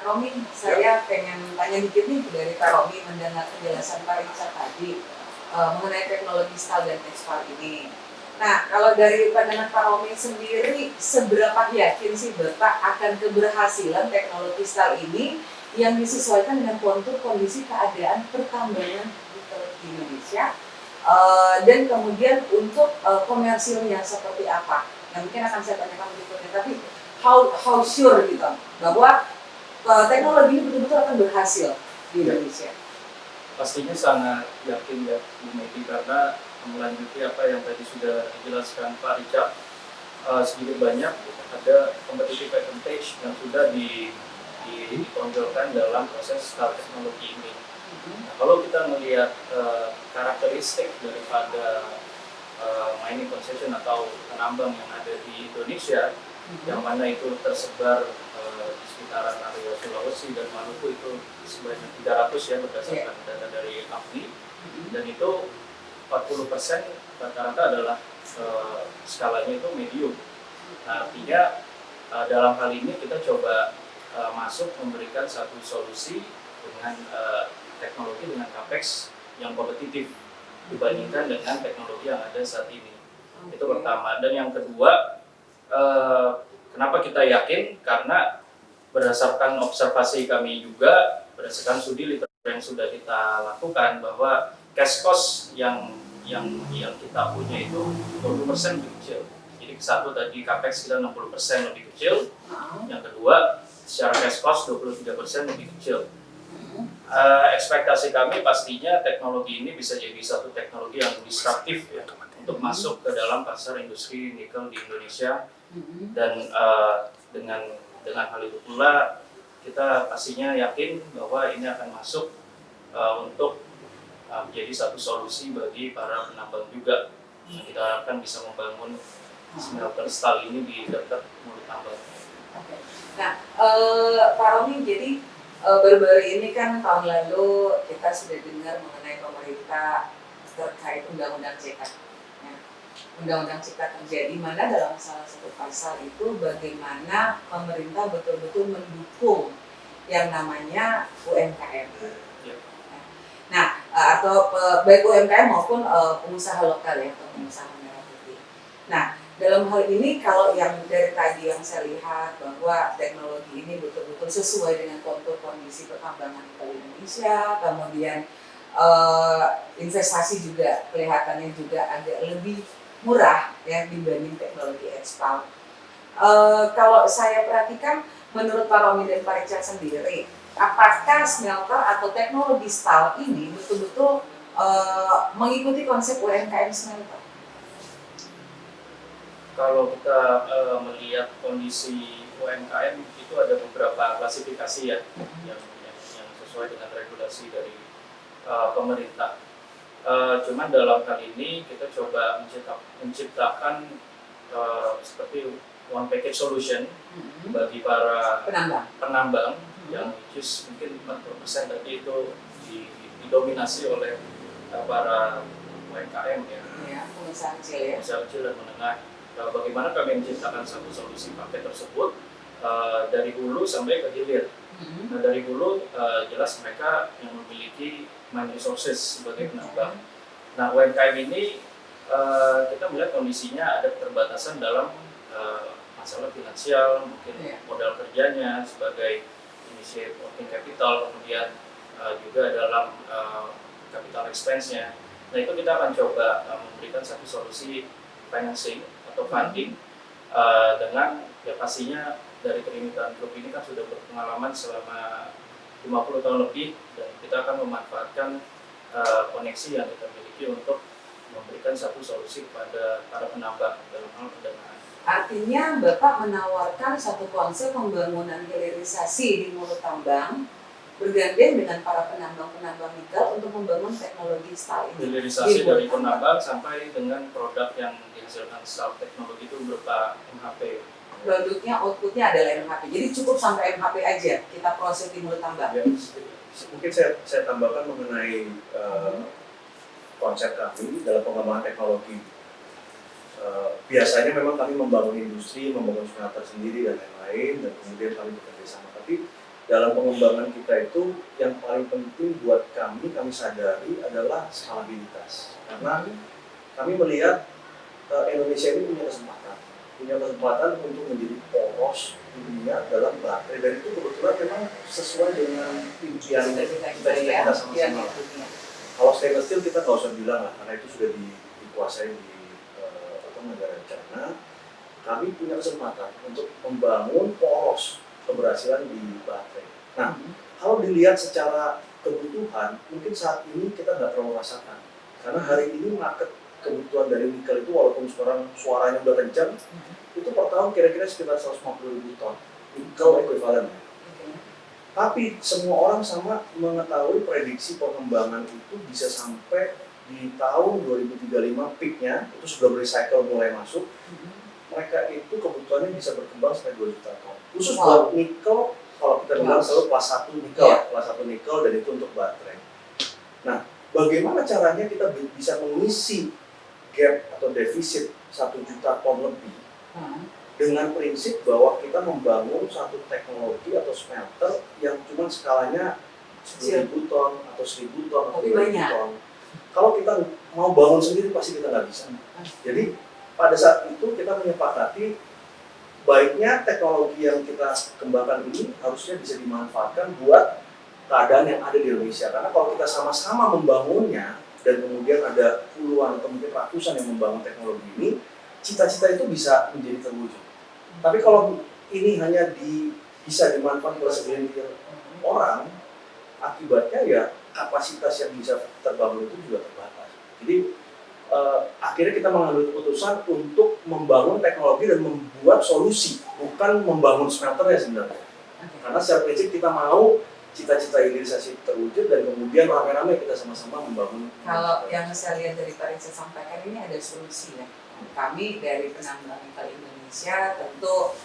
Pak Romi, saya pengen tanya dikit nih dari Pak Romi mendengar penjelasan Pak Richard tadi mengenai teknologi STAL dan Expal ini. Nah, kalau dari pandangan Pak Romi sendiri, seberapa yakin sih Bapak akan keberhasilan teknologi STAL ini yang disesuaikan dengan kontur kondisi keadaan pertambangan di Indonesia, dan kemudian untuk komersilnya seperti apa? Yang mungkin akan saya tanyakan berikutnya, tapi how sure gitu bahwa teknologi ini betul-betul akan berhasil di Indonesia? Pastinya sangat yakin ya Bu Megi, karena melanjuti apa yang tadi sudah dijelaskan Pak Richard, sedikit banyak ada competitive advantage yang sudah ditonjolkan dalam proses STAL teknologi ini. Nah, kalau kita melihat karakteristik daripada mining concession atau penambang yang ada di Indonesia, yang mana itu tersebar di sekitaran area Sulawesi dan Maluku itu sebanyak 300 ya berdasarkan data dari API, dan itu 40% rata-rata adalah skalanya itu medium. Nah, artinya dalam hal ini kita coba masuk memberikan satu solusi dengan teknologi dengan capex yang kompetitif dibandingkan dengan teknologi yang ada saat ini. Itu pertama. Dan yang kedua, kenapa kita yakin? Karena berdasarkan observasi kami juga, berdasarkan studi literatur yang sudah kita lakukan, bahwa cash cost yang kita punya itu 20% lebih kecil. Jadi satu tadi capex kita 60% lebih kecil, yang kedua secara cash cost 23% lebih kecil. Ekspektasi kami pastinya teknologi ini bisa jadi satu teknologi yang disruptif ya, untuk masuk ke dalam pasar industri nikel di Indonesia, dan dengan hal itu pula kita pastinya yakin bahwa ini akan masuk untuk menjadi satu solusi bagi para penambang juga. Nah, kita harapkan bisa membangun smelter STAL ini di dekat mulut tambang. Oke. Nah, Pak Romi, jadi baru-baru ini kan tahun lalu kita sudah dengar mengenai pemerintah terkait Undang-Undang CK. Ya. Undang-Undang CK terjadi, mana dalam salah satu pasal itu bagaimana pemerintah betul-betul mendukung yang namanya UMKM. Nah, atau baik UMKM maupun pengusaha lokal ya, atau pengusaha merah putih. Nah, dalam hal ini kalau yang dari tadi yang saya lihat bahwa teknologi ini betul-betul sesuai dengan kontur kondisi pertambangan di Indonesia, kemudian investasi juga kelihatannya juga agak lebih murah ya dibanding teknologi Expal. Kalau saya perhatikan, menurut Pak Romi dan Pak Richard sendiri, apakah smelter atau teknologi STAL ini betul-betul mengikuti konsep UMKM smelter? Kalau kita melihat kondisi UMKM itu ada beberapa klasifikasi ya, yang sesuai dengan regulasi dari pemerintah. Cuman dalam hal ini kita coba menciptakan seperti one package solution bagi para penambang yang mungkin 40% tadi itu didominasi oleh para UMKM ya, pengusaha kecil dan menengah. Bagaimana kami menciptakan satu solusi paket tersebut dari hulu sampai ke hilir. Nah, dari hulu jelas mereka yang memiliki mine resources sebagai penambang. Nah, UMKM ini kita melihat kondisinya ada keterbatasan dalam masalah finansial, mungkin modal kerjanya sebagai initiate working capital, kemudian juga dalam capital expense-nya. Nah, itu kita akan coba memberikan satu solusi financing atau funding dengan ya pastinya dari Trinitan Group ini kan sudah berpengalaman selama 50 tahun lebih, dan kita akan memanfaatkan koneksi yang kita miliki untuk memberikan satu solusi kepada para penambang dalam hal pendanaan. Artinya Bapak menawarkan satu konsep pembangunan hilirisasi di mulut tambang bergantian dengan para penambang-penambang nikel untuk membangun teknologi STAL ini. Hilirisasi dari penambang sampai dengan produk yang dihasilkan STAL teknologi itu berupa MHP. Produknya, outputnya adalah MHP. Jadi cukup sampai MHP aja kita proses di mulut tambang. Ya, mungkin saya tambahkan mengenai konsep kami dalam pengembangan teknologi. Biasanya memang kami membangun industri, membangun smelter sendiri dan lain-lain, dan kemudian kami bekerja sama. Tapi dalam pengembangan kita itu yang paling penting buat kami sadari adalah skalabilitas. Karena kami melihat Indonesia ini punya kesempatan untuk menjadi poros dunia dalam baterai, dan itu kebetulan memang sesuai dengan impian cita-cita kita sama-sama. Kalau stainless steel kita nggak usah bilang lah, karena itu sudah dikuasai di negara China. Kami punya kesempatan untuk membangun poros keberhasilan di baterai. Nah, kalau dilihat secara kebutuhan, mungkin saat ini kita nggak terlalu rasakan. Karena hari ini market kebutuhan dari nikel itu walaupun sekarang suaranya udah kencang, itu per tahun kira-kira sekitar 150.000 ton nikel ekuivalen. Tapi semua orang sama mengetahui prediksi perkembangan itu bisa sampai di tahun 2035 peaknya, itu sebelum recycle mulai masuk, mereka itu kebutuhannya bisa berkembang sampai 2 juta ton. Khusus buat nikel, kalau kita bilang selalu kelas 1 nikel, kelas 1 nikel, dan itu untuk baterai. Nah, bagaimana caranya kita bisa mengisi gap atau defisit 1 juta ton lebih dengan prinsip bahwa kita membangun satu teknologi atau smelter yang cuma skalanya 10.000 ton atau 1.000 ton atau 2.000 ton. Kalau kita mau bangun sendiri pasti kita nggak bisa. Jadi pada saat itu kita menyepakati baiknya teknologi yang kita kembangkan ini harusnya bisa dimanfaatkan buat keadaan yang ada di Indonesia. Karena kalau kita sama-sama membangunnya dan kemudian ada puluhan atau mungkin ratusan yang membangun teknologi ini, cita-cita itu bisa menjadi terwujud. Tapi kalau ini hanya bisa dimanfaatkan oleh segelintir orang, akibatnya ya kapasitas yang bisa terbangun itu juga terbatas. Jadi akhirnya kita mengambil keputusan untuk membangun teknologi dan membuat solusi, bukan membangun smelternya sebenarnya. Karena secara prinsip kita mau cita-cita hilirisasi terwujud dan kemudian rame-rame kita sama-sama membangun. Kalau yang saya lihat dari Pak Richard sampaikan ini ada solusi ya. Kami dari penambang nikel Indonesia tentu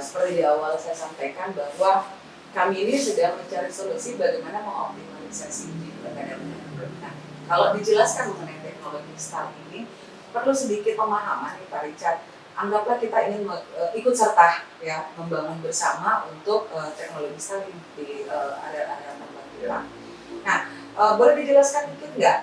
seperti di awal saya sampaikan bahwa kami ini sedang mencari solusi bagaimana mengoptimalisasi kadar. Nah, kalau dijelaskan mengenai teknologi STAR ini perlu sedikit pemahaman nih Pak Richard. Anggaplah kita ingin ikut serta ya membangun bersama untuk teknologi STAR di area tambang kita. Nah, boleh dijelaskan dikit nggak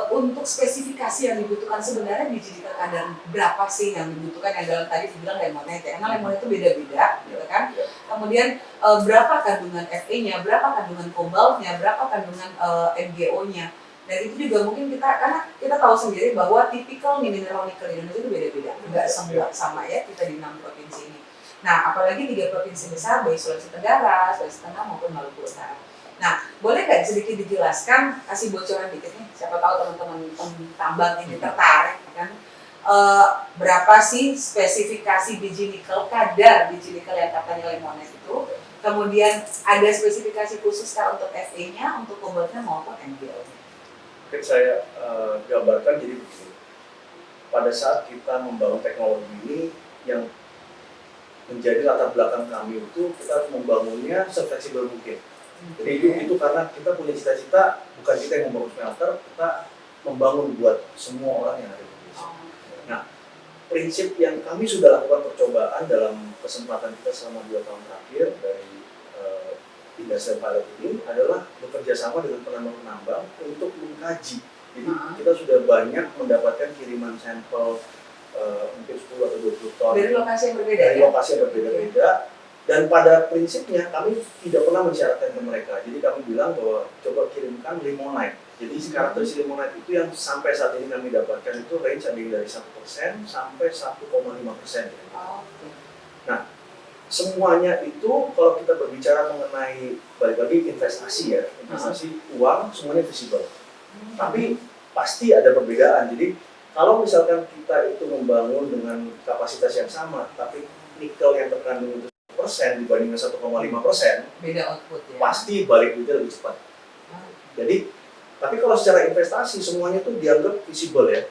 untuk spesifikasi yang dibutuhkan sebenarnya biji nikel kadar berapa sih yang dibutuhkan, yang dalam tadi dibilang lemonade ya, karena lemonade itu beda-beda, gitu kan? Kemudian berapa kandungan Fe-nya, berapa kandungan kobaltnya, berapa kandungan MgO-nya, dan itu juga mungkin karena kita tahu sendiri bahwa tipikal mineral nikel di Indonesia itu beda-beda, nggak semua sama ya kita di 6 provinsi ini. Nah, apalagi 3 provinsi besar, baik Sulawesi Tenggara, Sulawesi Tengah maupun Maluku Utara. Nah, boleh nggak sedikit dijelaskan, kasih bocoran dikit nih, siapa tahu teman-teman tambang ini tertarik kan, berapa sih spesifikasi biji nikel, kadar biji nikel yang katanya lemonade itu, kemudian ada spesifikasi khusus kah untuk Fe-nya, untuk kobaltnya maupun MgO-nya. Mungkin saya gambarkan jadi begini, pada saat kita membangun teknologi ini yang menjadi latar belakang kami itu kita harus membangunnya sefleksibel mungkin. Jadi itu karena kita punya cita-cita, bukan kita yang membangun smelter, kita membangun buat semua orang yang ada di Indonesia. Nah, prinsip yang kami sudah lakukan percobaan dalam kesempatan kita selama 2 tahun terakhir dari industrial pilot ini adalah bekerja sama dengan penambang-penambang untuk mengkaji. Jadi kita sudah banyak mendapatkan kiriman sampel mungkin 10 atau 20 ton dari lokasi yang berbeda. Dari lokasi yang berbeda-beda. Dan pada prinsipnya kami tidak pernah mensyaratkan ke mereka. Jadi kami bilang bahwa coba kirimkan limonite. Jadi karakteristik limonite itu yang sampai saat ini kami dapatkan itu range ada dari 1% sampai 1,5%. Nah, semuanya itu kalau kita berbicara mengenai balik lagi investasi ya, investasi uang semuanya visible. Tapi pasti ada perbedaan. Jadi kalau misalkan kita itu membangun dengan kapasitas yang sama, tapi nikel yang terkandung itu dibandingkan 1,5%, beda output ya. Pasti balik duitnya lebih cepat. Jadi, tapi kalau secara investasi semuanya itu dianggap visible ya.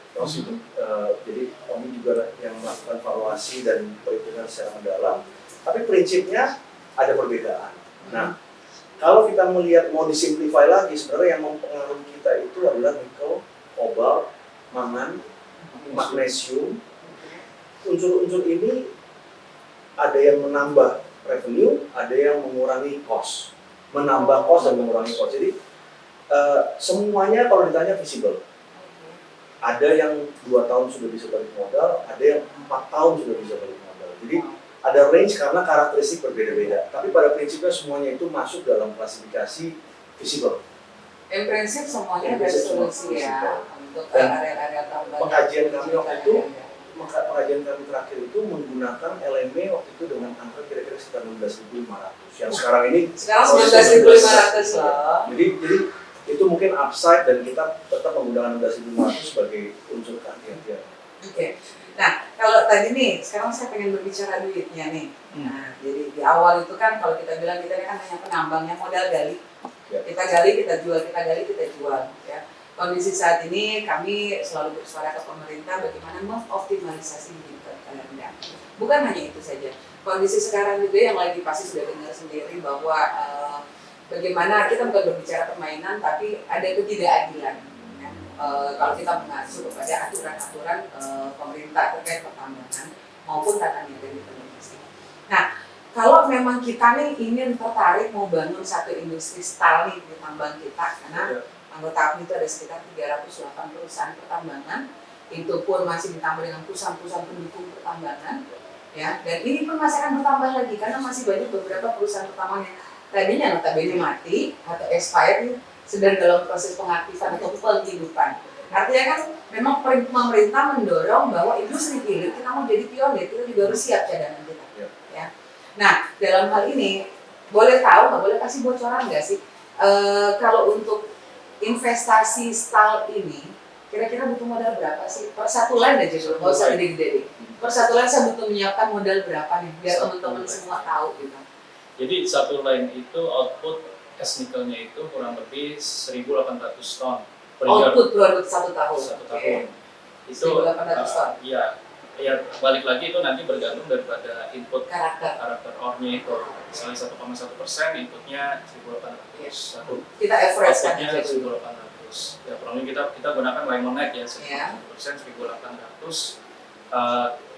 Jadi kami juga yang melakukan valuasi dan perhitungan secara mendalam. Tapi prinsipnya ada perbedaan. Nah, kalau kita melihat mau disimplify lagi, sebenarnya yang mempengaruhi kita itu adalah nikel, kobalt, mangan, magnesium. Unsur-unsur ini ada yang menambah revenue, ada yang mengurangi cost. menambah cost dan mengurangi cost. Jadi semuanya kalau ditanya visible. Ada yang 2 tahun sudah bisa balik modal, ada yang 4 tahun sudah bisa balik modal. Jadi ada range karena karakteristik berbeda-beda. Tapi pada prinsipnya semuanya itu masuk dalam klasifikasi visible. In prinsip semuanya In ada prinsip semua solusi ya visible. untuk Dan area-area tambahan. Pengkajian kami waktu itu, pengajian kami terakhir itu menggunakan LME waktu itu dengan angka kira-kira sekitar 16.500. Yang sekarang ini Sekarang 19.500 loh. Jadi itu mungkin upside dan kita tetap menggunakan 16.500 sebagai unsur kehati-hatian. Oke. Nah, kalau tadi nih, sekarang saya pengen berbicara duitnya nih. Nah, jadi di awal itu kan kalau kita bilang kita kan hanya penambang yang modal gali. Ya. Kita gali, kita jual, kita gali, kita jual. Ya. Kondisi saat ini kami selalu bersuara ke pemerintah bagaimana mengoptimalisasi hidupkan rendah. Bukan hanya itu saja. Kondisi sekarang juga yang lagi pasti sudah dengar sendiri bahwa bagaimana kita bukan berbicara permainan tapi ada ketidakadilan. Ya. Kalau kita mengacu kepada aturan-aturan pemerintah terkait pertambangan maupun tata niaga di Indonesia. Nah, kalau memang kita nih ingin tertarik mau bangun satu industri stal nih di tambang kita, karena anggota APMI itu ada sekitar 308 perusahaan pertambangan, itu pun masih ditambah dengan perusahaan-perusahaan pendukung pertambangan, ya. Dan ini pun masih akan bertambah lagi karena masih banyak beberapa perusahaan pertambangan yang tadinya notabene mati atau expired sedang dalam proses pengaktifan atau penghidupan. Artinya kan memang pemerintah mendorong bahwa industri hilir kita mau jadi pionir, kita juga harus siap cadangan kita. Ya. Nah, dalam hal ini boleh tahu nggak, boleh kasih bocoran nggak sih kalau untuk investasi stal ini kira-kira butuh modal berapa sih? Per satu line aja dulu, nggak usah gede-gede deh. Per satu line saya butuh menyiapkan modal berapa nih biar teman-teman semua tahu gitu. Jadi satu line itu output nikelnya itu kurang lebih 1.800 ton per year. Output produk satu tahun. Satu tahun. Itu 1.800 ton. Ya balik lagi itu nanti bergantung daripada input Karakter. ore-nya itu. Misalnya 1,1%, inputnya 1.800. Kita average kan Outputnya aja 1.800. Ya kurang lebih kita gunakan Limonite ya 1,1%, 1.800.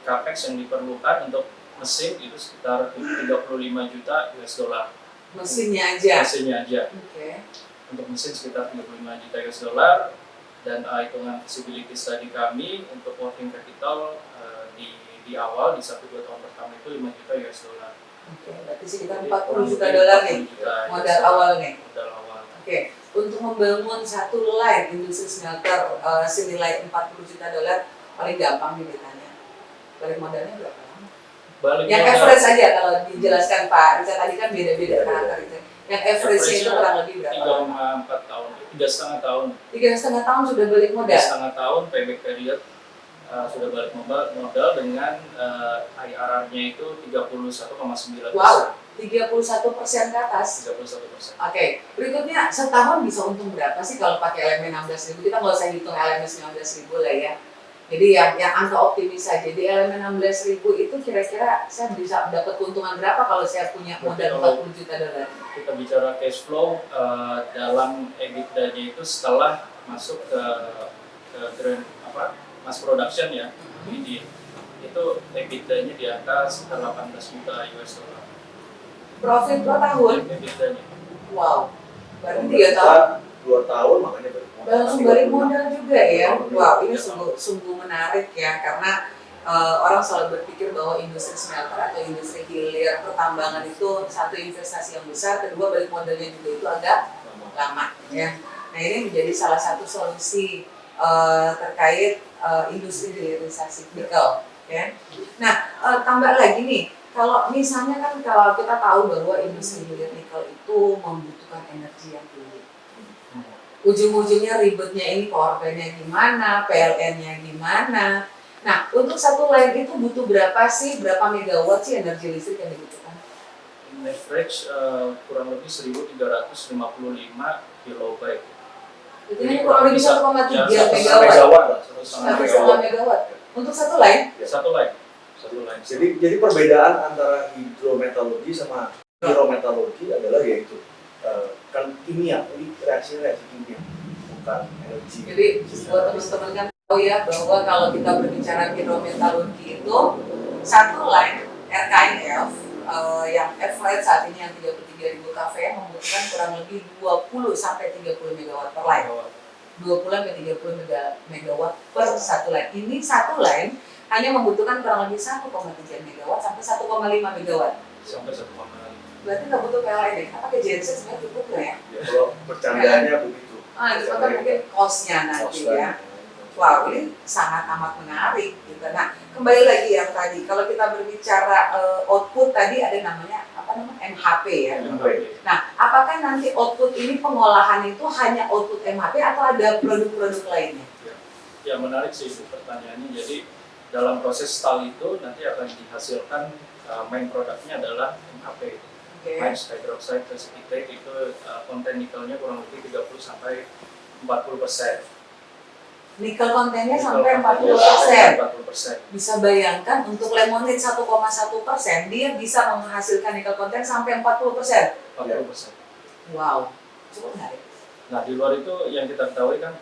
Capex yang diperlukan untuk mesin itu sekitar 35 juta US dollar. Mesinnya aja. Mesinnya aja. Oke. Untuk mesin sekitar 35 juta US dollar dan hitungan feasibility study kami untuk working capital di awal di 1-2 tahun pertama itu 5 juta US dollar. Oke, berarti sekitar 40 juta dolar nih modal awal nih. Modal awal. Oke, untuk membangun satu line industri smelter senilai 40 juta dolar paling gampang nih ditanya. Balik modalnya berapa lama? Yang average aja kalau dijelaskan Pak Richard tadi kan beda-beda karakter itu. Yang average itu kurang lebih berapa? 3,4 tahun, 3,5 tahun. 3,5 tahun sudah balik modal? 3,5 tahun payback period sudah balik modal dengan IRR-nya itu 31,9%. Wow, 31% ke atas. 31%. Oke, berikutnya setahun bisa untung berapa sih kalau pakai elemen 16.000? Kita nggak usah hitung elemen 19.000 lah ya. Jadi yang angka optimis saja. Di elemen 16.000 itu kira-kira saya bisa dapat keuntungan berapa kalau saya punya modal 40 juta dolar? Kita bicara cash flow dalam EBITDA-nya itu setelah masuk ke mass production ya. Jadi itu EBITDA-nya di angka sekitar 18 juta US dollar. Profit per tahun? EBITDA-nya. Wow. Berarti 3 tahun? 2 tahun makanya balik modal. Langsung balik modal juga ya. Wow, ini sungguh menarik ya karena orang selalu berpikir bahwa industri smelter atau industri hilir pertambangan itu satu investasi yang besar, kedua balik modalnya juga itu agak lama ya. Nah, ini menjadi salah satu solusi terkait industri hilirisasi nikel ya. Nah, tambah lagi nih, kalau misalnya kan kalau kita tahu bahwa industri hilir nikel itu membutuhkan energi yang tinggi. Ujung-ujungnya ribetnya ini powerbank-nya gimana, PLN-nya gimana. Nah, untuk satu line itu butuh berapa sih, berapa megawatt sih energi listrik yang dibutuhkan? In average kurang lebih 1.355 kilobyte. Itu ini kurang lebih 1,3 ya, megawatt. lah. 1,5 megawatt. Untuk satu line? Satu line. Jadi perbedaan antara hidrometalurgi sama hidrometalurgi adalah yaitu kan kimia, ini reaksi kimia, bukan energi. Jadi buat teman-teman kan tahu ya bahwa kalau kita berbicara hidrometalurgi itu satu line RKIF yang average saat ini yang 33.000 kVA membutuhkan kurang lebih 20 sampai 30 megawatt per line. 20 sampai 30 megawatt per satu line. Ini satu line hanya membutuhkan kurang lebih 1,3 megawatt sampai 1,5 megawatt. Sampai 1,5. Berarti nggak butuh PLN ya? Apa ke genset sebenarnya cukup nggak ya? Ya, kalau bercandanya begitu. Itu kan mungkin cost-nya nanti ya. Wow, ini sangat amat menarik gitu. Nah, kembali lagi yang tadi, kalau kita berbicara output tadi ada namanya MHP ya. MHP. Nah, apakah nanti output ini pengolahan itu hanya output MHP atau ada produk-produk lainnya? Ya menarik sih itu pertanyaannya. Jadi dalam proses stall itu nanti akan dihasilkan main produknya adalah MHP. Mixed hydroxide precipitate itu konten nikelnya kurang lebih 30 sampai 40%. Nikel kontennya sampai 40%. 40%. Bisa bayangkan untuk lemonade 1,1% dia bisa menghasilkan nikel konten sampai 40%. 40%. Wow, cukup menarik. Nah di luar itu yang kita ketahui kan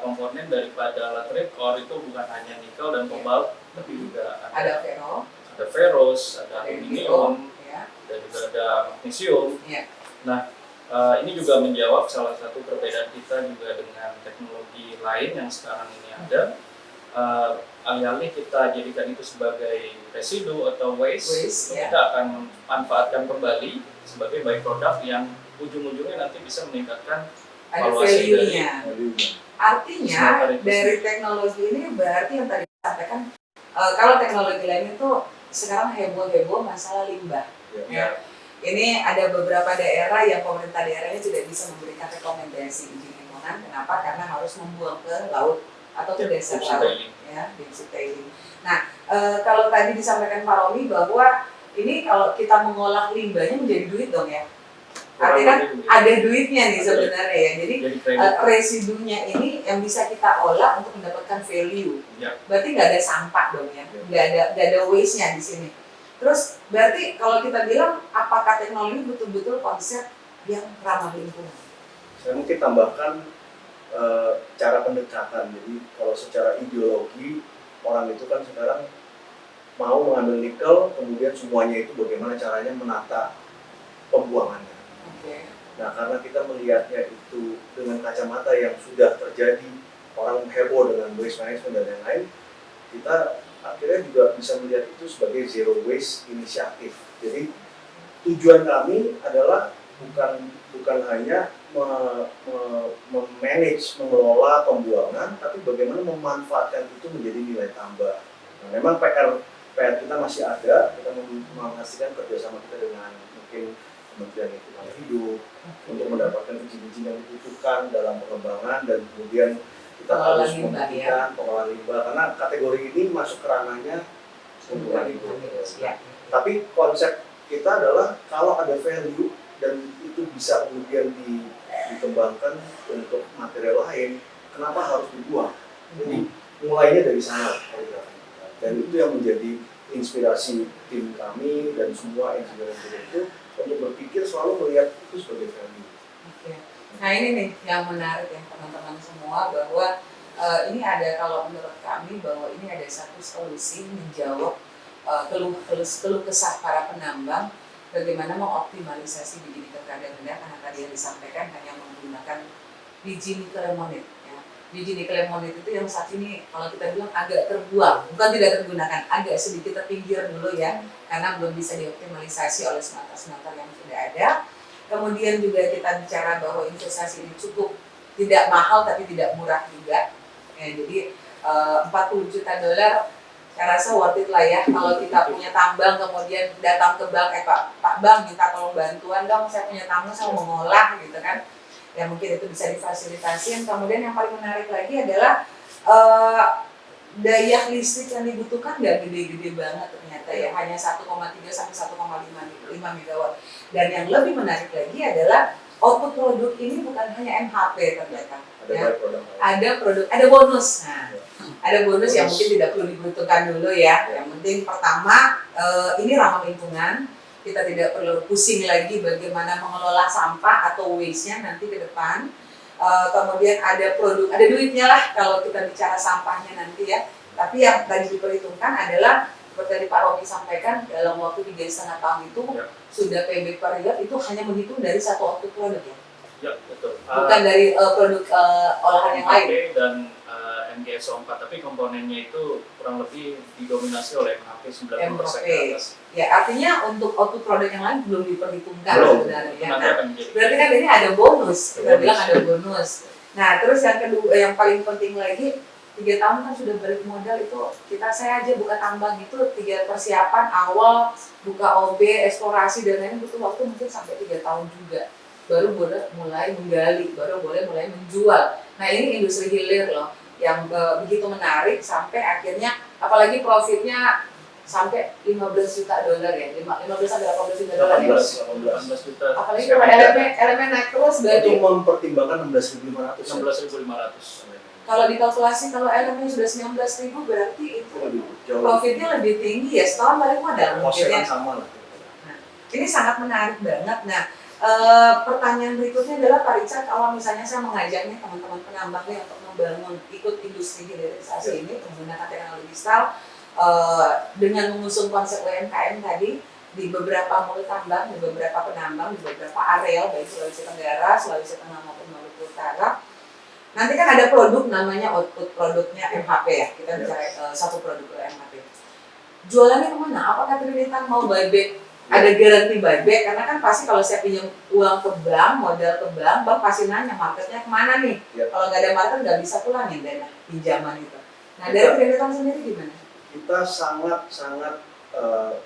komponen daripada laterite ore itu bukan hanya nikel dan kobalt, tapi juga Ada ferro, ada ferrous, ada aluminium, ya. dan juga ada magnesium. Ya. Nah ini juga menjawab salah satu perbedaan kita juga dengan teknologi lain yang sekarang ini ada. Alih-alih kita jadikan itu sebagai residu atau waste Ya. kita akan manfaatkan kembali sebagai byproduct yang ujung-ujungnya nanti bisa meningkatkan Ada valuasi value-nya. Artinya smelter itu dari teknologi ini berarti yang tadi disampaikan, kalau teknologi lain itu sekarang heboh-heboh masalah limbah. Ya. Ini ada beberapa daerah yang pemerintah daerahnya tidak bisa memberikan rekomendasi izin lingkungan. Kenapa? Karena harus membuang ke laut atau ke dasar laut, ya, deep tailing. Nah, kalau tadi disampaikan Pak Romi bahwa ini kalau kita mengolah limbahnya menjadi duit dong ya. Artinya kan ada duitnya nih sebenarnya ya. Jadi residunya ini yang bisa kita olah untuk mendapatkan value. Ya. Berarti nggak ada sampah dong ya, nggak ada waste-nya di sini. Terus berarti kalau kita bilang apakah teknologi betul-betul konsep yang ramah lingkungan? Saya mungkin tambahkan cara pendekatan. Jadi kalau secara ideologi orang itu kan sekarang mau mengambil nikel, kemudian semuanya itu bagaimana caranya menata pembuangannya. Okay. Nah karena kita melihatnya itu dengan kacamata yang sudah terjadi, orang heboh dengan waste management dan lain-lain, kita akhirnya juga bisa melihat itu sebagai zero waste inisiatif. Jadi tujuan kami adalah bukan hanya memanage, mengelola pembuangan, tapi bagaimana memanfaatkan itu menjadi nilai tambah. Nah, memang PR kita masih ada, kita menghasilkan kerjasama kita dengan mungkin Kementerian Lingkungan Hidup untuk mendapatkan izin-izin yang dibutuhkan dalam pengembangan, dan kemudian kita harus membuktikan pengolahan limbah karena kategori ini masuk ke ranahnya pengolahan limbah. Ya. Tapi konsep kita adalah kalau ada value dan itu bisa kemudian dikembangkan untuk material lain, kenapa harus dibuang? Jadi mulainya dari sana, dan itu yang menjadi inspirasi tim kami dan semua engineer-engineer itu untuk berpikir selalu melihat itu sebagai value. Okay. Nah ini nih yang menarik ya teman-teman semua, bahwa ini ada, kalau menurut kami bahwa ini ada satu solusi menjawab keluh kesah para penambang bagaimana mengoptimalisasi biji nikel kadar rendah, karena tadi yang disampaikan hanya menggunakan biji nikel lemonade. Ya. Biji nikel lemonade itu yang saat ini kalau kita bilang agak terbuang, bukan tidak tergunakan, agak sedikit terpinggir dulu ya, karena belum bisa dioptimalisasi oleh smelter-smelter yang sudah ada. Kemudian juga kita bicara bahwa investasi ini cukup tidak mahal tapi tidak murah juga. Ya, jadi $40 juta saya rasa worth it lah ya kalau kita punya tambang kemudian datang ke bank, Pak Bang minta tolong bantuan dong, saya punya tambang saya mau mengolah gitu kan. Ya mungkin itu bisa difasilitasi. Kemudian yang paling menarik lagi adalah daya listrik yang dibutuhkan nggak gede-gede banget ternyata ya, hanya 1,3 sampai 1,5 megawatt. Dan yang lebih menarik lagi adalah output produk ini bukan hanya MHP ternyata. Ada bonus. Nah, ada bonus yang mungkin tidak perlu diperhitungkan dulu ya. Yang penting pertama ini ramah lingkungan. Kita tidak perlu pusing lagi bagaimana mengelola sampah atau waste-nya nanti ke depan. Kemudian ada produk, ada duitnya lah kalau kita bicara sampahnya nanti ya. Tapi yang tadi diperhitungkan adalah seperti tadi Pak Romi sampaikan, dalam waktu 3,5 tahun itu Ya. sudah PB per year itu hanya menghitung dari satu output produk ya, Ya, betul. bukan dari produk olahan yang lain. MHP dan MGSO4, tapi komponennya itu kurang lebih didominasi oleh MHP 90% ke atas. Ya, artinya untuk output produk yang lain belum diperhitungkan Belum. sebenarnya. Itu nanti Nah, akan menjadi. berarti kan ini ada bonus, kita Bonus. bilang ada bonus. Nah, terus yang kedua, yang paling penting lagi, 3 tahun kan sudah balik modal itu, saya aja buka tambang itu 3 persiapan awal, buka OB, eksplorasi dan lain butuh waktu mungkin sampai 3 tahun juga. Baru boleh mulai menggali, baru boleh mulai menjual. Nah, ini industri hilir loh, yang begitu menarik sampai akhirnya, apalagi profitnya sampai 15 juta dolar ya, 15 sampai 18 juta dolar ya. 18 juta. Apalagi kalau elemen naik terus berarti itu mempertimbangkan 16.500. 16.500. kalau dikalkulasi kalau elemen sudah 19.000 berarti itu Jauh. profitnya lebih tinggi ya, setahun balik modal mungkin Kosnya ya. kan sama lah. Ini sangat menarik banget. Nah, pertanyaan berikutnya adalah Pak Richard, kalau misalnya saya mengajaknya teman-teman penambangnya untuk membangun ikut industri hilirisasi ini menggunakan teknologi STAL dengan mengusung konsep UMKM tadi di beberapa mulut tambang, di beberapa penambang, di beberapa areal baik Sulawesi Tenggara, Sulawesi Tengah maupun Maluku Utara. Nanti kan ada produk namanya output produknya MHP ya, kita bicara satu produk MHP. Jualannya kemana? Apakah Trinitan mau buyback? Ada garansi buyback, karena kan pasti kalau saya pinjam uang ke bank, modal ke bank pasti nanya marketnya kemana nih? Ya. Kalau nggak ada market nggak bisa pulangin dana pinjaman itu. Nah, dari Trinitan sendiri gimana? Kita sangat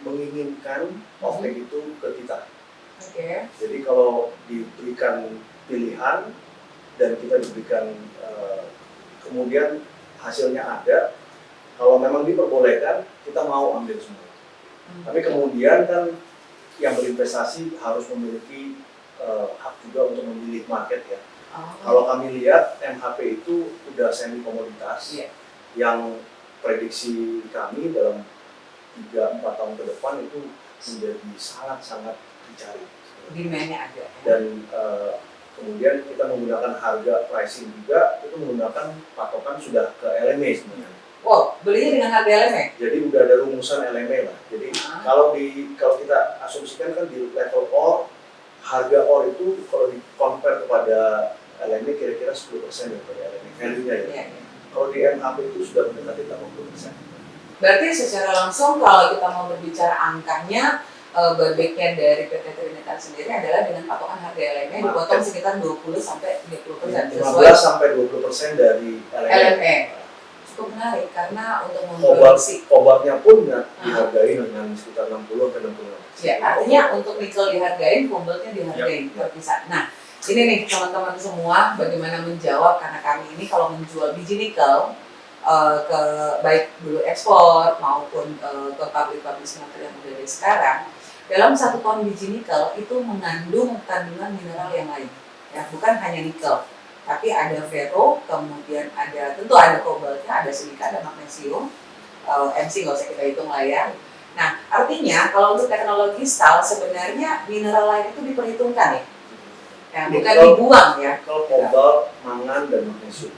menginginkan offtake itu ke kita. Oke. Jadi kalau diberikan pilihan dan kita diberikan kemudian hasilnya ada, kalau memang diperbolehkan kita mau ambil semua. Tapi kemudian kan yang berinvestasi harus memiliki hak juga untuk memilih market ya. Kalau kami lihat MHP itu udah semi komoditas yang prediksi kami dalam 3-4 tahun ke depan itu menjadi sangat-sangat dicari. Demand-nya ada. Dan kemudian kita menggunakan harga pricing juga itu menggunakan patokan sudah ke LME sebenarnya. Wow, belinya dengan harga LME? Jadi udah ada rumusan LME lah. Jadi kalau kita asumsikan kan di level ore, harga ore itu kalau di compare kepada LME kira-kira 10% daripada LME value-nya ya. Kalau di MHP itu sudah mendekati 80%. Berarti secara langsung kalau kita mau berbicara angkanya, buyback-nya dari PT Trinitan sendiri adalah dengan patokan harga LME dipotong sekitar 20 sampai 30%. 15 sampai 20% dari LME. Cukup menarik karena untuk memproduksi kobaltnya pun dihargai dengan sekitar 60 ke 65%. Ya, artinya untuk nikel dihargai, kobaltnya dihargai terpisah. Nah, ini nih teman-teman semua bagaimana menjawab, karena kami ini kalau menjual biji nikel ke baik dulu ekspor maupun ke pabrik-pabrik smelter yang udah ada sekarang, dalam 1 ton biji nikel itu mengandung kandungan mineral yang lain, ya bukan hanya nikel. Tapi ada ferro, kemudian tentu ada kobaltnya, ada silika, ada magnesium, MC nggak usah kita hitung lah ya. Nah, artinya kalau untuk teknologi STAL sebenarnya mineral lain itu diperhitungkan ya, bukan dibuang ya. Kalau kobalt, mangan, dan magnesium.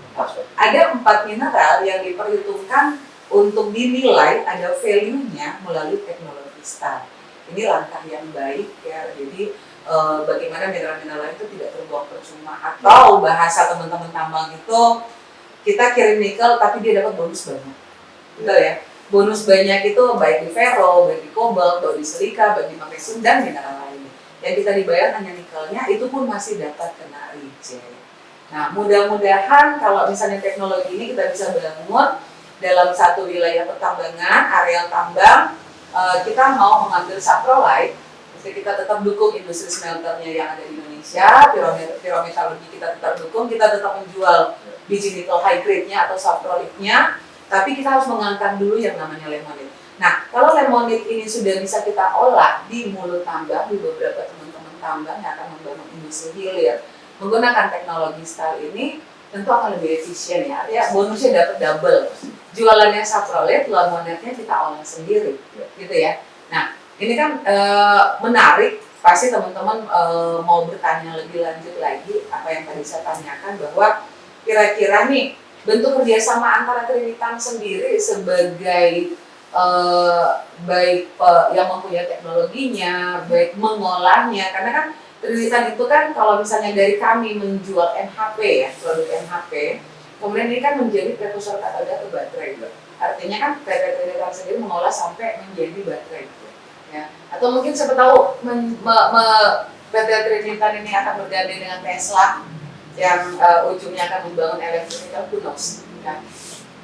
Ada 4 mineral yang diperhitungkan untuk dinilai ada value-nya melalui teknologi STAL. Ini langkah yang baik ya, jadi bagaimana mineral-mineral itu tidak terbuang percuma, atau bahasa teman-teman tambang itu kita kirim nikel tapi dia dapat bonus banyak, betul ya? Bonus banyak itu baik di ferro, baik di kobalt, baik di silika, baik di magnesium dan mineral lainnya. Yang kita dibayar hanya nikelnya, itu pun masih dapat kena reject. Nah, mudah-mudahan kalau misalnya teknologi ini kita bisa bangun dalam satu wilayah pertambangan, areal tambang, kita mau mengambil saprolite. Jadi kita tetap dukung industri smelternya yang ada di Indonesia, pyrometallurgi kita tetap dukung, kita tetap menjual biji nikel high grade-nya atau saprolite-nya, tapi kita harus mengangkat dulu yang namanya lemonite. Nah, kalau lemonite ini sudah bisa kita olah di mulut tambang, di beberapa teman-teman tambang yang akan membangun industri hilir, menggunakan teknologi STAL ini, tentu akan lebih efisien ya, artinya bonusnya dapat double. Jualannya saprolite, lemonite-nya kita olah sendiri, gitu ya. Nah, ini kan menarik, pasti teman-teman mau bertanya lebih lanjut lagi apa yang tadi saya tanyakan, bahwa kira-kira nih bentuk kerjasama antara Trinitan sendiri sebagai baik yang mempunyai teknologinya, baik mengolahnya, karena kan Trinitan itu kan kalau misalnya dari kami menjual MHP ya, produk MHP, kemudian ini kan menjadi prekursor katoda ke baterai. Artinya kan PT Trinitan sendiri mengolah sampai menjadi baterai. Ya. Atau mungkin siapa tahu PT Trinitan ini akan bergabung dengan Tesla yang ujungnya akan membangun electric vehicle, who knows, ya.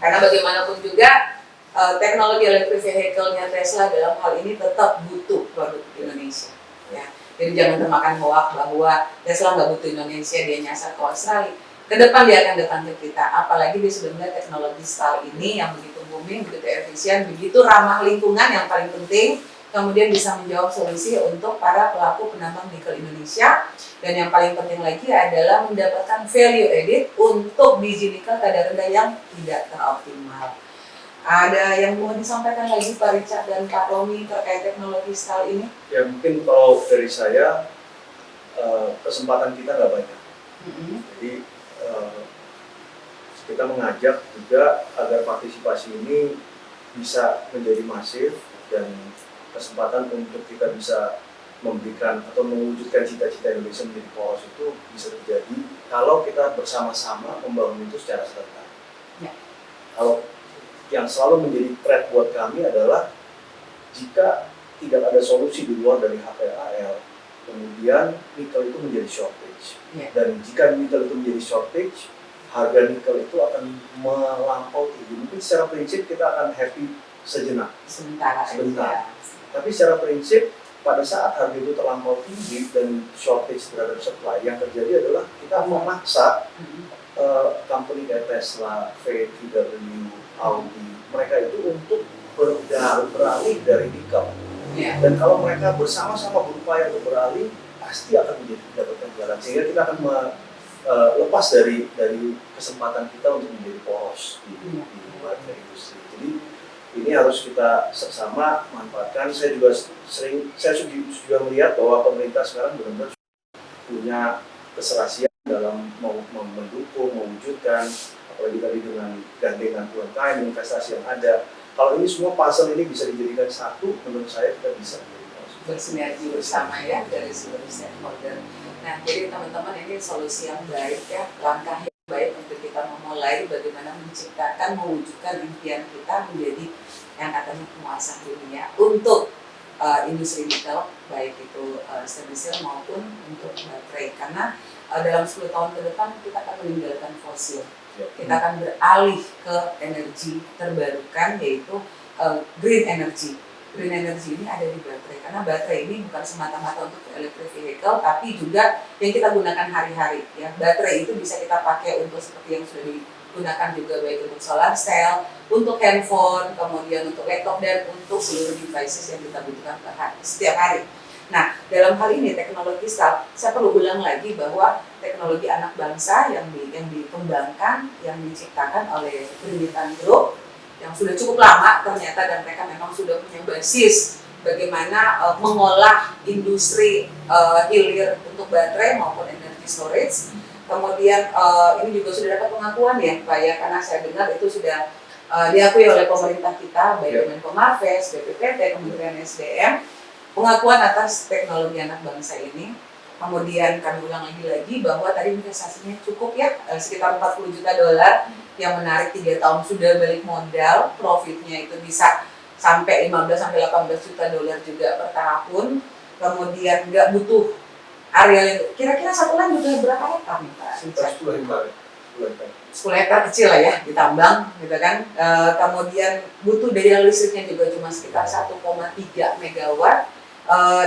Karena bagaimanapun juga teknologi electric vehicle-nya Tesla dalam hal ini tetap butuh produk Indonesia. Ya. Jadi jangan termakan hoak bahwa Tesla nggak butuh Indonesia, dia nyasar ke Australia. Kedepan dia akan datang ke kita, apalagi dia sudah melihat teknologi style ini yang begitu booming, begitu efisien, begitu ramah lingkungan yang paling penting, kemudian bisa menjawab solusi untuk para pelaku penambang nikel Indonesia. Dan yang paling penting lagi adalah mendapatkan value added untuk biji nikel kadar rendah yang tidak teroptimal. Ada yang mau disampaikan lagi Pak Richard dan Pak Romi terkait teknologi style ini? Ya mungkin kalau dari saya kesempatan kita nggak banyak. Jadi kita mengajak juga agar partisipasi ini bisa menjadi masif dan kesempatan untuk kita bisa memberikan atau mewujudkan cita-cita Indonesia menjadi poros itu bisa terjadi kalau kita bersama-sama membangun itu secara serentak. Ya. Kalau yang selalu menjadi threat buat kami adalah jika tidak ada solusi di luar dari HPAL, kemudian nikel itu menjadi shortage. Ya. Dan jika nikel itu menjadi shortage, harga nikel itu akan melampau tinggi. Mungkin secara prinsip kita akan happy sejenak, Sebentar. tapi secara prinsip pada saat harga itu terlampau tinggi dan shortage terhadap supply, yang terjadi adalah kita memaksa company kayak Tesla, VW, Audi, mereka itu untuk beralih dari nikel. Ya. Dan kalau mereka bersama-sama berupaya untuk beralih, pasti akan mendapatkan jalan. Sehingga kita akan lepas dari kesempatan kita untuk menjadi poros di baterai industri. Jadi ini harus kita sama manfaatkan. Saya juga melihat bahwa pemerintah sekarang benar-benar punya keserasian dalam mendukung, mewujudkan, apalagi tadi dengan gandengan UMKM, investasi yang ada. Kalau ini semua puzzle ini bisa dijadikan satu, menurut saya kita bisa bersinergi bersama ya dari seluruh stakeholder. Nah, jadi teman-teman ini solusi yang baik ya, langkah yang baik untuk kita memulai bagaimana menciptakan, mewujudkan impian kita menjadi yang katanya penguasa dunia untuk industri nikel, baik itu stainless steel maupun untuk baterai. Karena dalam 10 tahun ke depan kita akan meninggalkan fosil. Kita akan beralih ke energi terbarukan, yaitu green energy. Green energy ini ada di baterai, karena baterai ini bukan semata-mata untuk electric vehicle, tapi juga yang kita gunakan hari-hari. Ya, baterai itu bisa kita pakai untuk seperti yang sudah digunakan juga, baik untuk solar cell, untuk handphone, kemudian untuk laptop, dan untuk seluruh devices yang kita butuhkan setiap hari. Nah, dalam hal ini teknologi style, saya perlu ulang lagi bahwa teknologi anak bangsa yang dikembangkan, yang diciptakan oleh Trinitan Group yang sudah cukup lama ternyata, dan mereka memang sudah punya basis bagaimana mengolah industri hilir untuk baterai maupun energy storage. Kemudian ini juga sudah dapat pengakuan ya Pak ya, karena saya dengar itu sudah diakui oleh pemerintah kita, baik Menko Marves, BPPT, Kementerian SDM, pengakuan atas teknologi anak bangsa ini. Kemudian kami ulang lagi bahwa tadi investasinya cukup ya, sekitar 40 juta dolar, yang menarik 3 tahun sudah balik modal, profitnya itu bisa sampai 15-18 juta dolar juga per tahun. Kemudian nggak butuh area, kira-kira satu land butuh berapa hektar nih Pak? 10 hektar. 10 hektar kecil lah ya, ditambang gitu kan. Kemudian butuh daya listriknya juga cuma sekitar 1,3 megawatt.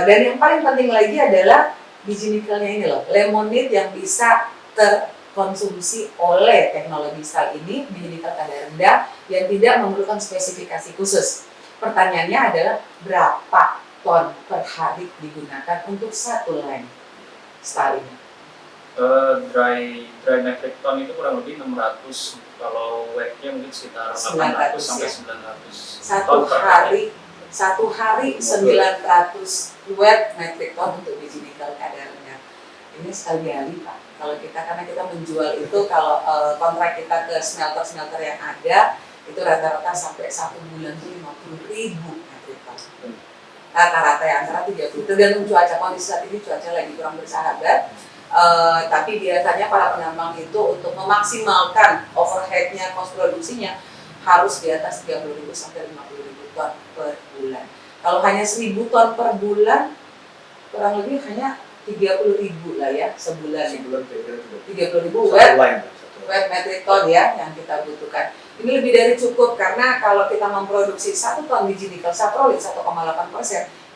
Dan yang paling penting lagi adalah biji nikelnya ini loh, lemonite yang bisa terkonsumsi oleh teknologi style ini, biji nikel kadar rendah yang tidak memerlukan spesifikasi khusus. Pertanyaannya adalah berapa ton per hari digunakan untuk satu line style ini? Dry metric ton itu kurang lebih 600, kalau wetnya mungkin sekitar 800 sampai 900 Satu hari 900 wet metric ton untuk biji nikel kadar rendah. Ini sekali Pak. Kalau kita, karena kita menjual itu, kalau kontrak kita ke smelter yang ada, itu rata-rata sampai 1 bulan itu 50.000 metrik ton. Rata-rata ya antara 30, tergantung cuaca. Kondisi saat ini cuaca lagi kurang bersahabat, tapi biasanya para penambang itu untuk memaksimalkan overhead-nya, cost produksinya harus di atas 30.000 sampai 50.000 ton per bulan. Kalau hanya 1.000 ton per bulan, kurang lebih hanya 30.000 lah ya sebulan. Sebulan kira-kira 30.000 satu line. wet metric ton ya yang kita butuhkan. Ini lebih dari cukup karena kalau kita memproduksi 1 ton biji nikel saprolit 1,8%,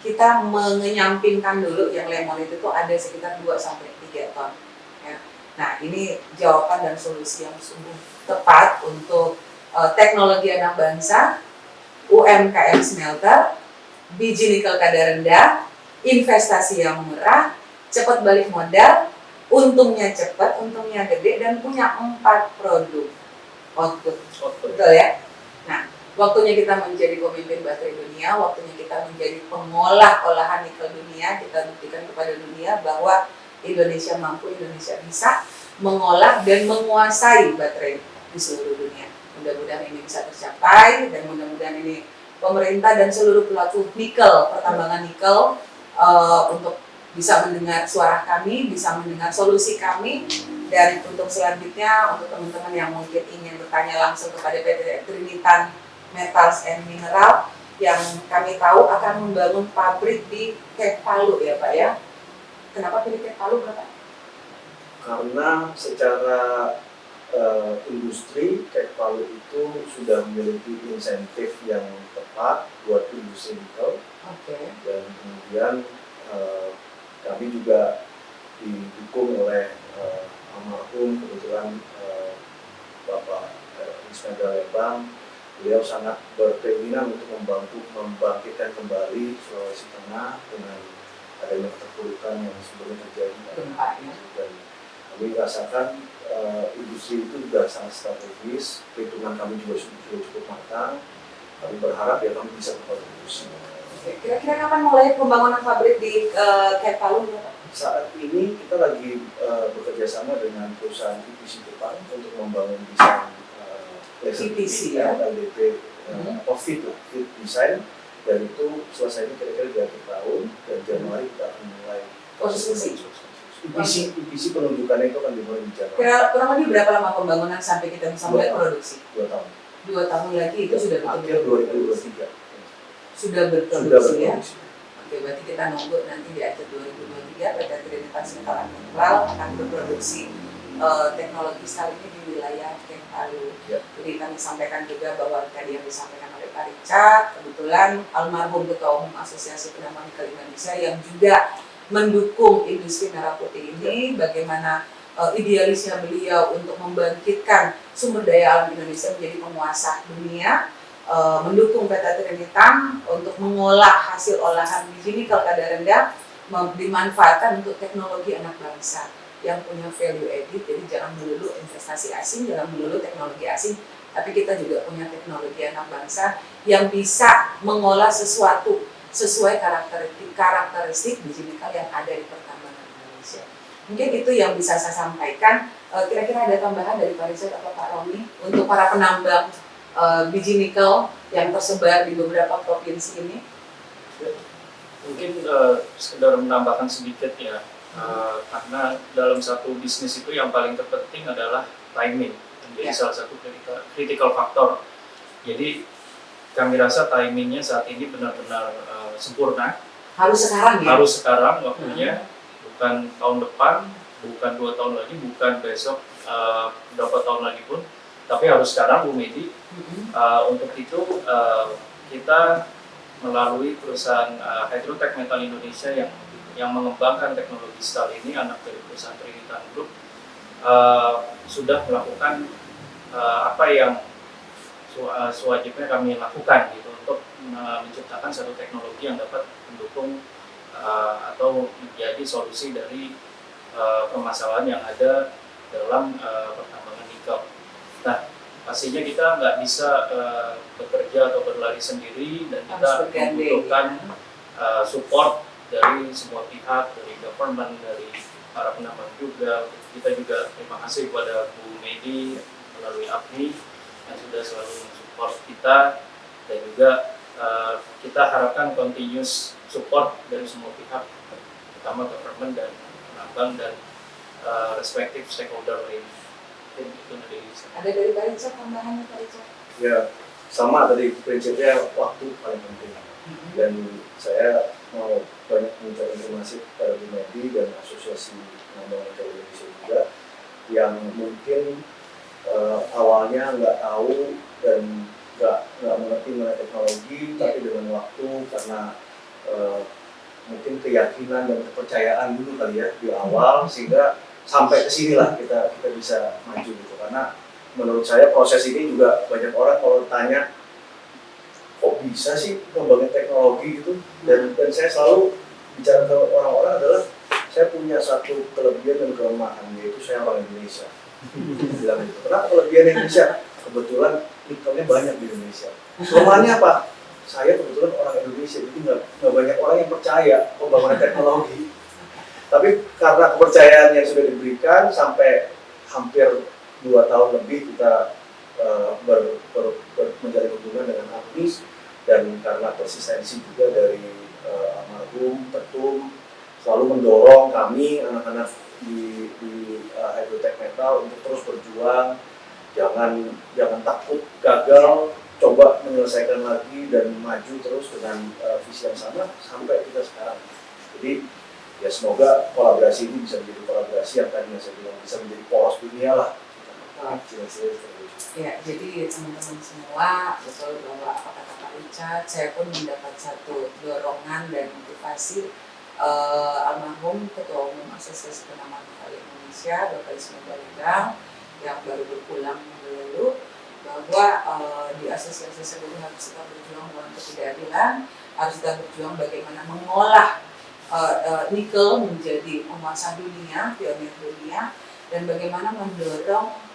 kita mengenyampingkan dulu yang lemonit itu ada sekitar 2 sampai 3 ton. Ya. Nah ini jawaban dan solusi yang sungguh tepat untuk teknologi anak bangsa, UMKM smelter, biji nikel kadar rendah, investasi yang murah, cepat balik modal, untungnya cepat, untungnya gede, dan punya 4 produk output. Betul ya? Nah, waktunya kita menjadi pemimpin baterai dunia, waktunya kita menjadi pengolah olahan nikel dunia, kita buktikan kepada dunia bahwa Indonesia mampu, Indonesia bisa mengolah dan menguasai baterai di seluruh dunia. Mudah-mudahan ini bisa tercapai, dan mudah-mudahan ini pemerintah dan seluruh pelaku nikel, pertambangan nikel, untuk bisa mendengar suara kami, bisa mendengar solusi kami. Dan untuk selanjutnya, untuk teman-teman yang mungkin ingin bertanya langsung kepada PT Trinitan Metals and Mineral, yang kami tahu akan membangun pabrik di Cape Palu ya Pak ya. Kenapa pilih Cape Palu Bapak? Karena secara industri, Cape Palu itu sudah memiliki insentif yang tepat buat industri nikel. Oke. Dan kemudian kami juga didukung oleh almarhum kebetulan Bapak Ismail Lebang. Beliau sangat berkeinginan untuk membangkitkan kembali Sulawesi Tengah dengan adanya keterpurukan yang sebelumnya terjadi. Dan kami rasakan industri itu juga sangat strategis, perhitungan kami juga sudah cukup matang. Kami berharap ya kami bisa berkontribusi. Kira-kira kapan mulai pembangunan pabrik di Cape Palu? Saat ini kita lagi bekerja sama dengan perusahaan EPC Jepang untuk membangun desain EPC ya? LDP atau fit desain, dan itu selesainya kira-kira di akhir tahun, dan Januari kita akan mulai konstruksi. EPC penunjukannya itu akan dimulai di Januari. Kurang lebih berapa lama pembangunan sampai kita bisa mulai produksi? 2 tahun. 2 tahun lagi itu sudah Akhir 2023. Sudah berproduksi ya? Oke, berarti kita nunggu nanti di akhir 2023 PT Trinitan Metal and Mineral akan berproduksi teknologi sekali ini di wilayah Cape Palu. Ya. Jadi kami sampaikan juga bahwa tadi yang disampaikan oleh Pak Richard, kebetulan almarhum Ketua Umum Asosiasi Penambang Nikel Indonesia yang juga mendukung industri merah putih ini, bagaimana idealisnya beliau untuk membangkitkan sumber daya alam Indonesia menjadi penguasa dunia, mendukung PT Trinitan untuk mengolah hasil olahan biji nikel kadar rendah, dimanfaatkan untuk teknologi anak bangsa yang punya value added. Jadi jangan melulu investasi asing, jangan melulu teknologi asing, tapi kita juga punya teknologi anak bangsa yang bisa mengolah sesuatu sesuai karakteristik biji nikel yang ada di pertambangan Indonesia. Mungkin itu yang bisa saya sampaikan. Kira-kira ada tambahan dari Pak Richard atau Pak Romi untuk para penambang biji nikel yang tersebar di beberapa provinsi ini? Mungkin sekedar menambahkan sedikit ya, karena dalam satu bisnis itu yang paling terpenting adalah timing, menjadi salah satu critical factor. Jadi kami rasa timingnya saat ini benar-benar sempurna. Harus sekarang ya? Harus sekarang waktunya, bukan tahun depan, bukan 2 tahun lagi, bukan besok berapa tahun lagi pun, tapi harus sekarang Bu Medi. Untuk itu kita melalui perusahaan Hydrotech Metal Indonesia yang mengembangkan teknologi STAL ini, anak dari perusahaan Trinitan Group, sudah melakukan apa yang sewajibnya kami lakukan gitu, untuk menciptakan satu teknologi yang dapat mendukung atau menjadi solusi dari permasalahan yang ada dalam pertambangan nikel. Nah, pastinya kita nggak bisa bekerja atau berlari sendiri, dan kita membutuhkan support dari semua pihak, dari government, dari para penambang juga. Kita juga terima kasih kepada Bu Medi melalui APMI yang sudah selalu support kita, dan juga kita harapkan continuous support dari semua pihak, terutama government dan penambang dan respective stakeholder lain. Mungkin itu dari saya. Ada dari Pak Richard tambahannya Pak Richard? Ya, sama tadi prinsipnya waktu paling penting. Dan saya mau banyak mengucapkan terima kasih kepada Bu Medi dan Asosiasi Penambang Nikel Indonesia juga yang mungkin awalnya nggak tahu dan nggak mengerti mengenai teknologi, tapi dengan waktu karena mungkin keyakinan dan kepercayaan dulu kali ya di awal, sehingga sampai ke sinilah kita bisa maju gitu. Karena menurut saya proses ini juga banyak orang kalau tanya kok bisa sih ngembangin teknologi gitu, dan saya selalu bicara ke orang-orang adalah saya punya satu kelebihan dan kelemahan, yaitu saya orang Indonesia. Bilang gitu. Kenapa kelebihan Indonesia? Kebetulan nikelnya banyak di Indonesia. Kelemahannya apa? Saya kebetulan orang Indonesia, jadi nggak banyak orang yang percaya pembangunan teknologi. Tapi karena kepercayaan yang sudah diberikan sampai hampir 2 tahun lebih kita menjalin hubungan dengan Agnis, dan karena persistensi juga dari almarhum Ketum selalu mendorong kami anak-anak di Hydrotech Metal untuk terus berjuang, jangan takut gagal, coba menyelesaikan lagi dan maju terus dengan visi yang sama sampai kita sekarang. Jadi ya semoga kolaborasi ini bisa menjadi kolaborasi yang tadinya saya bilang bisa menjadi poros dunia lah. Ya, jadi teman-teman semua betul bahwa apa kata Pak Richard, saya pun mendapat satu dorongan dan motivasi almarhum Ketua Umum Asosiasi Penambang Nikel Indonesia, Bapak Ismail Baligang, yang baru berpulang minggu lalu, bahwa di asosiasi tersebut harus kita berjuang melawan ketidakadilan, harus kita berjuang bagaimana mengolah nikel menjadi penguasa dunia, pionir dunia, dan bagaimana mendorong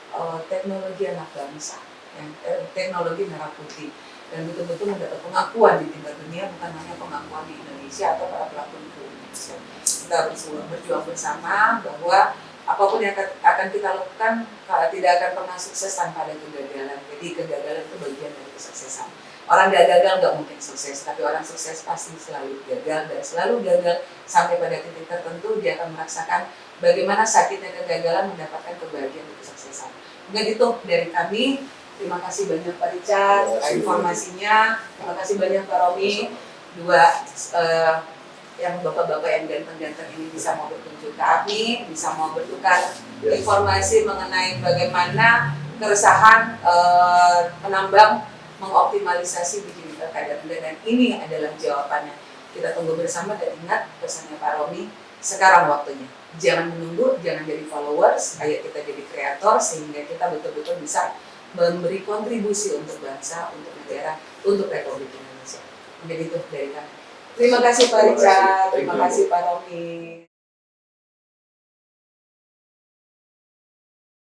teknologi anak bangsa, teknologi merah putih, dan betul-betul mendapat pengakuan di tingkat dunia, bukan hanya pengakuan di Indonesia atau para pelaku di Indonesia. Kita harus berjuang bersama bahwa apapun yang akan kita lakukan tidak akan pernah sukses tanpa ada kegagalan. Jadi kegagalan itu bagian dari kesuksesan. Orang gagal nggak mungkin sukses, tapi orang sukses pasti selalu gagal, dan selalu gagal sampai pada titik tertentu dia akan merasakan bagaimana sakitnya kegagalan mendapatkan kebahagiaan dan kesuksesan. Mungkin itu dari kami. Terima kasih banyak Pak Richard informasinya. Terima kasih banyak Pak Romi. Dua yang bapak-bapak yang ganteng-ganteng ini bisa mau berkunjung ke kami, bisa mau bertukar informasi mengenai bagaimana keresahan penambang mengoptimalisasi biji nikel kadar rendah, dan ini adalah jawabannya. Kita tunggu bersama, dan ingat pesannya Pak Romi, sekarang waktunya. Jangan menunggu, jangan jadi followers, ayo kita jadi kreator sehingga kita betul-betul bisa memberi kontribusi untuk bangsa, untuk negara, untuk Republik Indonesia. Mungkin itu dari kami. Terima kasih Pak Richard, terima kasih Pak Romi.